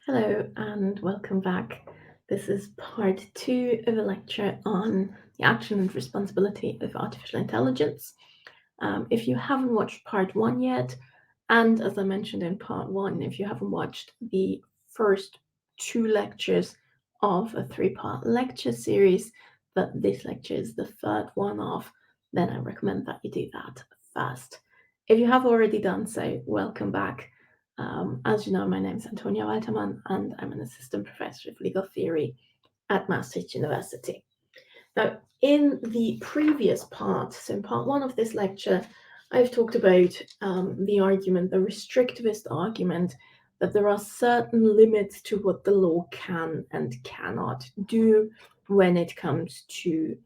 Hello and welcome back. This is part two of a lecture on the action and responsibility of artificial intelligence. If you haven't watched part one yet, and as I mentioned in part one, if you haven't watched the first two lectures of a three-part lecture series, but this lecture is the third one of, then I recommend that you do that first. If you have already done so, welcome back. As you know, my name is Antonia Waltermann, and I'm an assistant professor of legal theory at Maastricht University. Now, in the previous part, so in part one of this lecture, I've talked about the argument, the restrictivist argument, that there are certain limits to what the law can and cannot do when it comes to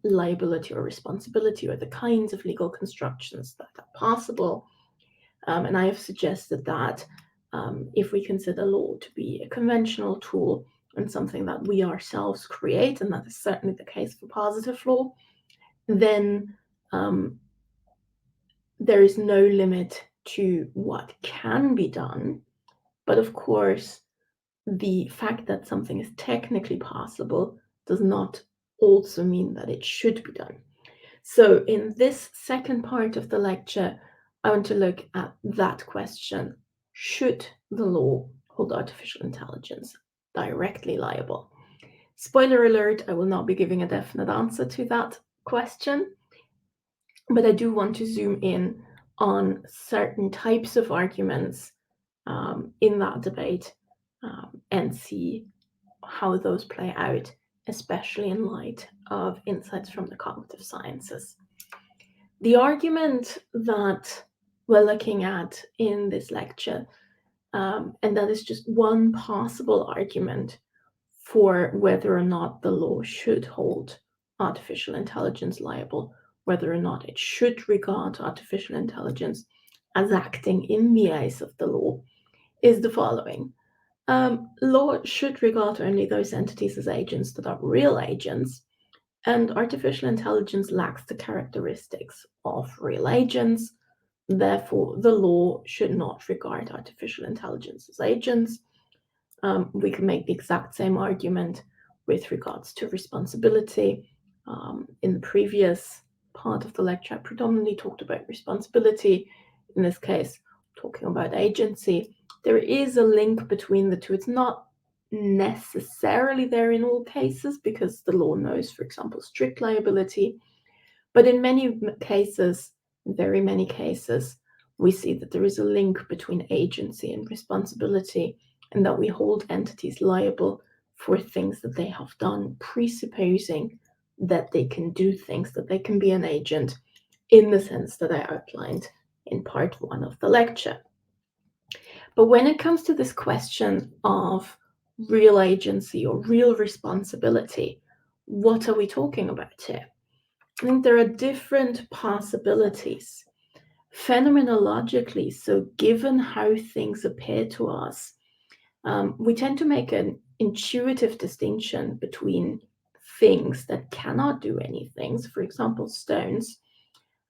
liability or responsibility, or the kinds of legal constructions that are possible. And I have suggested that if we consider law to be a conventional tool and something that we ourselves create, and that is certainly the case for positive law, then there is no limit to what can be done. But of course, the fact that something is technically possible does not also mean that it should be done. So in this second part of the lecture, I want to look at that question. Should the law hold artificial intelligence directly liable? Spoiler alert, I will not be giving a definite answer to that question, but I do want to zoom in on certain types of arguments in that debate and see how those play out, especially in light of insights from the cognitive sciences. The argument that we're looking at in this lecture, and that is just one possible argument for whether or not the law should hold artificial intelligence liable, whether or not it should regard artificial intelligence as acting in the eyes of the law, is the following. Law should regard only those entities as agents that are real agents, and artificial intelligence lacks the characteristics of real agents. Therefore, the law should not regard artificial intelligence as agents. We can make the exact same argument with regards to responsibility. In the previous part of the lecture, I predominantly talked about responsibility. In this case, talking about agency. There is a link between the two. It's not necessarily there in all cases because the law knows, for example, strict liability. But in many cases, very many cases, we see that there is a link between agency and responsibility, and that we hold entities liable for things that they have done, presupposing that they can do things, that they can be an agent in the sense that I outlined in part one of the lecture. But when it comes to this question of real agency or real responsibility, what are we talking about here? I think there are different possibilities. Phenomenologically, so given how things appear to us, we tend to make an intuitive distinction between things that cannot do anything, for example, stones,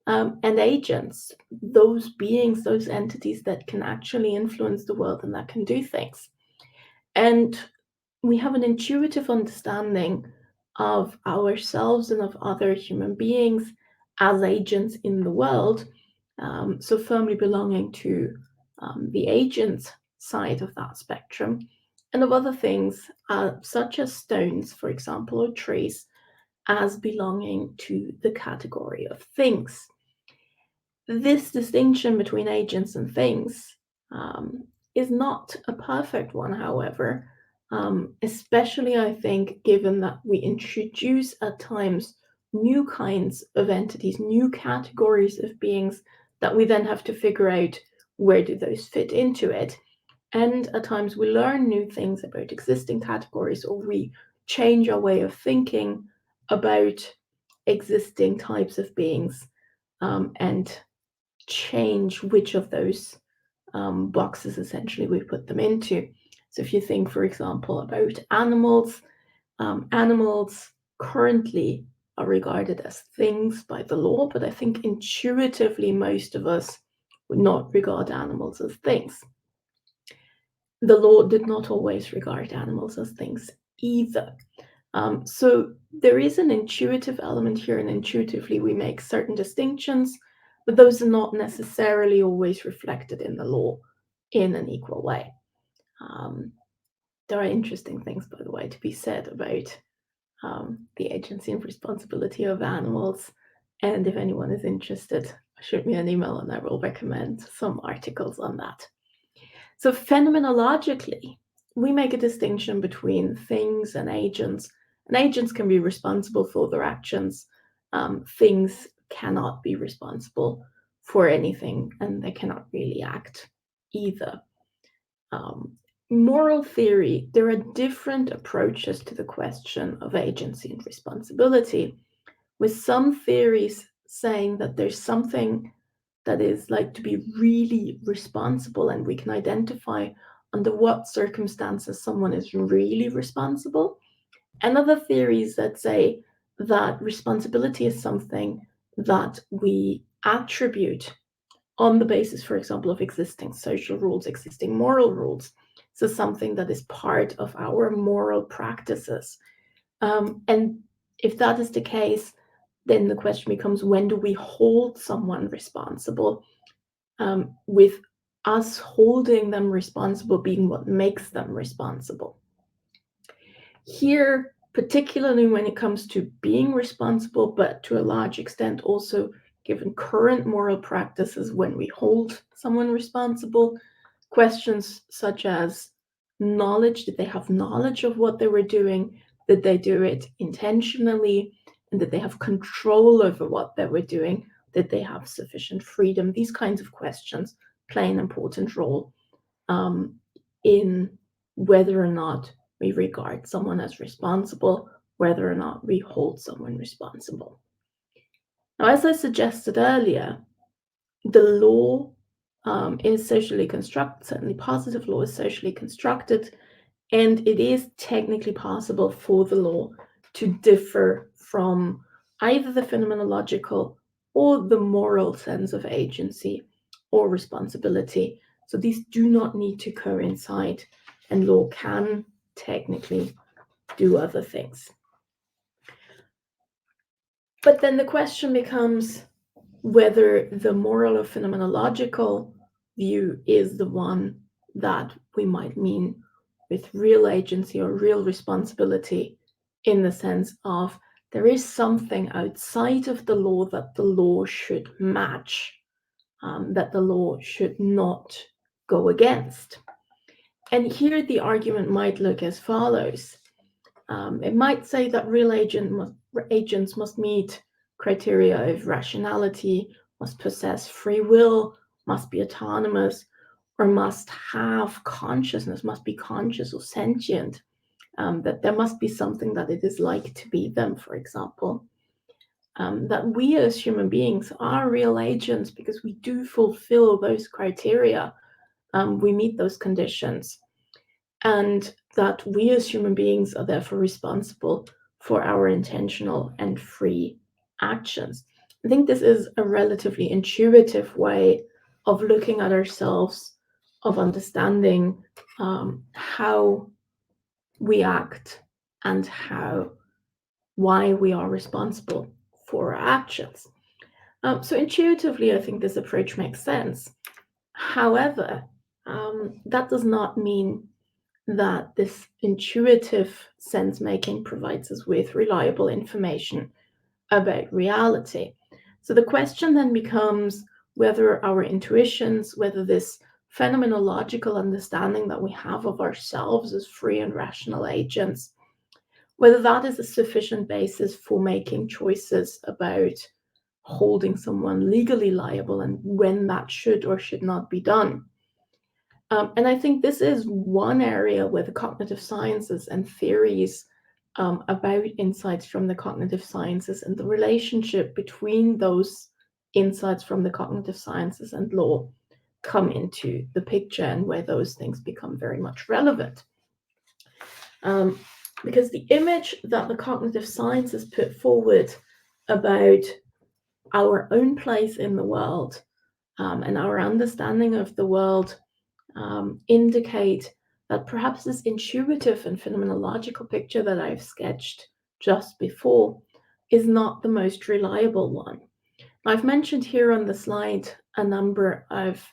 and agents, those beings, those entities that can actually influence the world and that can do things. And we have an intuitive understanding of ourselves and of other human beings as agents in the world, so firmly belonging to the agent side of that spectrum, and of other things, such as stones, for example, or trees, as belonging to the category of things. This distinction between agents and things is not a perfect one, however, especially I think given that we introduce at times new kinds of entities, new categories of beings that we then have to figure out where do those fit into it. And at times we learn new things about existing categories, or we change our way of thinking about existing types of beings, and change which of those boxes essentially we put them into. So if you think, for example, about animals, animals currently are regarded as things by the law, but I think intuitively most of us would not regard animals as things. the law did not always regard animals as things either. So there is an intuitive element here, and intuitively we make certain distinctions, but those are not necessarily always reflected in the law in an equal way. There are interesting things, by the way, to be said about the agency and responsibility of animals. And if anyone is interested, shoot me an email and I will recommend some articles on that. So phenomenologically, we make a distinction between things and agents. And agents can be responsible for their actions. Things cannot be responsible for anything, and they cannot really act either. Moral theory, there are different approaches to the question of agency and responsibility, with some theories saying that there's something that is like to be really responsible, and we can identify under what circumstances someone is really responsible, and other theories that say that responsibility is something that we attribute on the basis, for example, of existing social rules, existing moral rules. So something that is part of our moral practices. And if that is the case, then the question becomes, when do we hold someone responsible? With us holding them responsible being what makes them responsible. Here, particularly when it comes to being responsible, but to a large extent also given current moral practices when we hold someone responsible, questions such as knowledge, did they have knowledge of what they were doing? Did they do it intentionally? And did they have control over what they were doing? Did they have sufficient freedom? These kinds of questions play an important role in whether or not we regard someone as responsible, whether or not we hold someone responsible. Now, as I suggested earlier, the law is socially constructed, certainly positive law is socially constructed, and it is technically possible for the law to differ from either the phenomenological or the moral sense of agency or responsibility. So these do not need to coincide, and law can technically do other things. But then the question becomes whether the moral or phenomenological view is the one that we might mean with real agency or real responsibility, in the sense of there is something outside of the law that the law should match, that the law should not go against. And here the argument might look as follows. It might say that real agents must meet criteria of rationality, must possess free will, must be autonomous, or must have consciousness, must be conscious or sentient, that there must be something that it is like to be them, for example. That we as human beings are real agents because we do fulfill those criteria, we meet those conditions, and that we as human beings are therefore responsible for our intentional and free actions. I think this is a relatively intuitive way of looking at ourselves, of understanding how we act and why we are responsible for our actions. So intuitively, I think this approach makes sense. However, that does not mean that this intuitive sense making provides us with reliable information about reality. So the question then becomes whether our intuitions, whether this phenomenological understanding that we have of ourselves as free and rational agents, whether that is a sufficient basis for making choices about holding someone legally liable and when that should or should not be done. And I think this is one area where the cognitive sciences and theories about insights from the cognitive sciences and the relationship between those insights from the cognitive sciences and law come into the picture, and where those things become very much relevant. Because the image that the cognitive sciences put forward about our own place in the world and our understanding of the world indicate that perhaps this intuitive and phenomenological picture that I've sketched just before is not the most reliable one. I've mentioned here on the slide a number of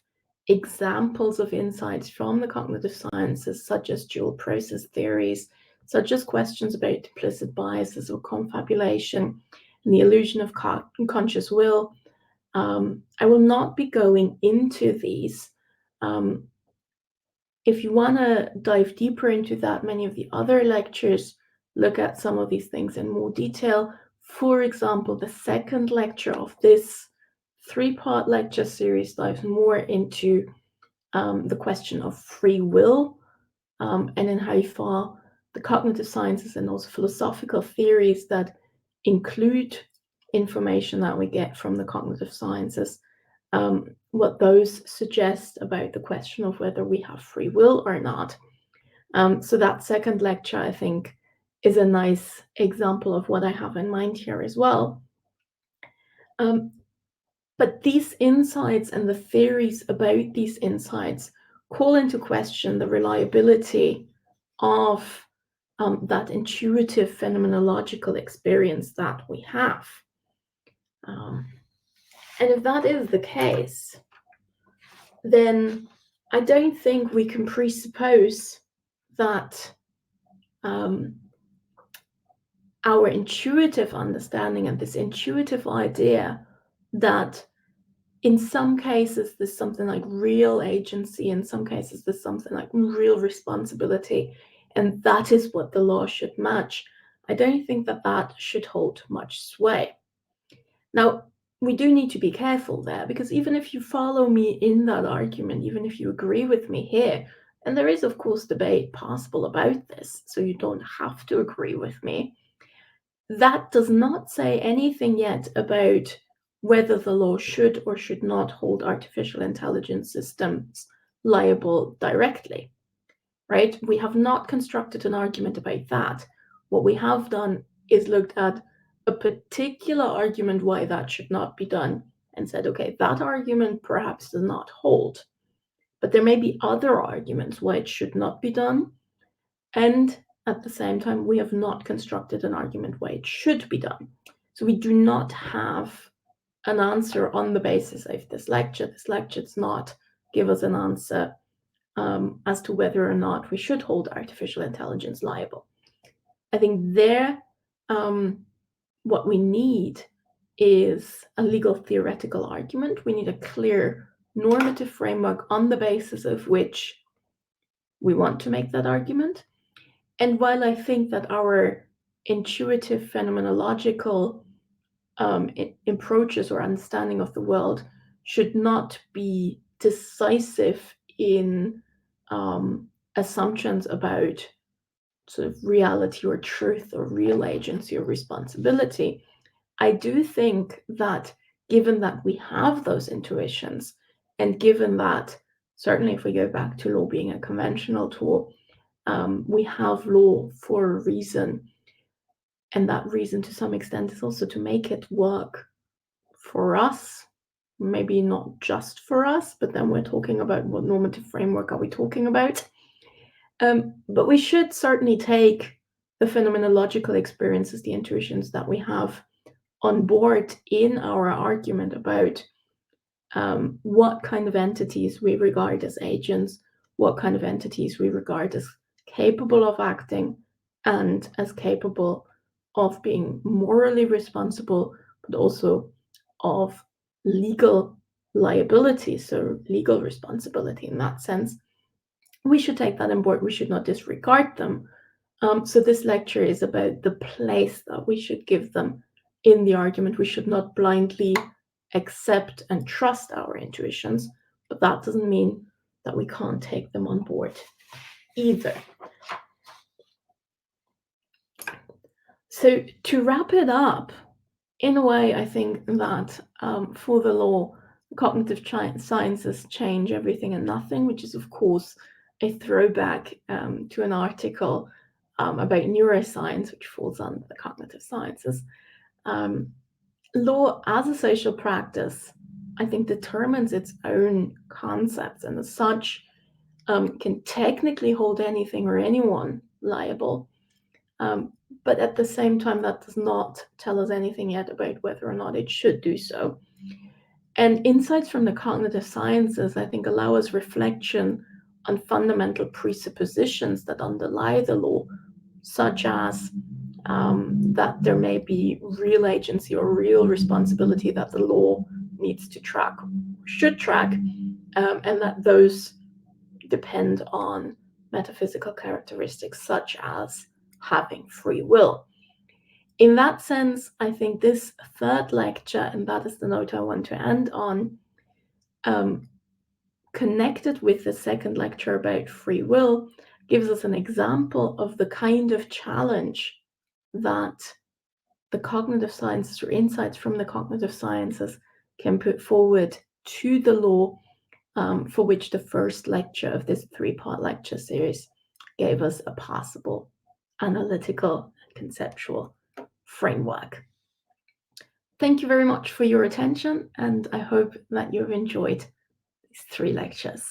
examples of insights from the cognitive sciences, such as dual process theories, such as questions about implicit biases or confabulation, and the illusion of conscious will. I will not be going into these. If you want to dive deeper into that, many of the other lectures look at some of these things in more detail. For example, the second lecture of this three-part lecture series dives more into the question of free will and in how far the cognitive sciences and also philosophical theories that include information that we get from the cognitive sciences, what those suggest about the question of whether we have free will or not. So that second lecture, I think, is a nice example of what I have in mind here as well. But these insights and the theories about these insights call into question the reliability of that intuitive phenomenological experience that we have. And if that is the case, then I don't think we can presuppose that our intuitive understanding and this intuitive idea that in some cases there's something like real agency, in some cases there's something like real responsibility, and that is what the law should match. I don't think that that should hold much sway. Now, we do need to be careful there, because even if you follow me in that argument, even if you agree with me here, and there is, of course, debate possible about this, so you don't have to agree with me, that does not say anything yet about whether the law should or should not hold artificial intelligence systems liable directly, right? We have not constructed an argument about that. What we have done is looked at a particular argument why that should not be done and said, okay, that argument perhaps does not hold, but there may be other arguments why it should not be done. And at the same time, we have not constructed an argument why it should be done. So we do not have an answer on the basis of this lecture. This lecture does not give us an answer as to whether or not we should hold artificial intelligence liable. I think there, what we need is a legal theoretical argument. We need a clear normative framework on the basis of which we want to make that argument. And while I think that our intuitive phenomenological approaches or understanding of the world should not be decisive in assumptions about sort of reality or truth or real agency or responsibility, I do think that given that we have those intuitions, and given that certainly if we go back to law being a conventional tool, we have law for a reason, and that reason to some extent is also to make it work for us, maybe not just for us, but then we're talking about what normative framework are we talking about. But we should certainly take the phenomenological experiences, the intuitions that we have on board in our argument about what kind of entities we regard as agents, what kind of entities we regard as capable of acting and as capable of being morally responsible, but also of legal liability, so legal responsibility in that sense. We should take that on board. We should not disregard them. So this lecture is about the place that we should give them in the argument. We should not blindly accept and trust our intuitions, but that doesn't mean that we can't take them on board either. So to wrap it up, in a way, I think that for the law, cognitive sciences change everything and nothing, which is, of course, a throwback to an article about neuroscience, which falls under the cognitive sciences. Law as a social practice, I think, determines its own concepts, and as such, can technically hold anything or anyone liable. But at the same time, that does not tell us anything yet about whether or not it should do so. And insights from the cognitive sciences, I think, allow us reflection on fundamental presuppositions that underlie the law, such as that there may be real agency or real responsibility that the law needs to track, should track, and that those depend on metaphysical characteristics such as having free will. In that sense, I think this third lecture, and that is the note I want to end on, connected with the second lecture about free will, gives us an example of the kind of challenge that the cognitive sciences or insights from the cognitive sciences can put forward to the law, for which the first lecture of this three-part lecture series gave us a possible analytical and conceptual framework. Thank you very much for your attention, and I hope that you've enjoyed these 3 lectures.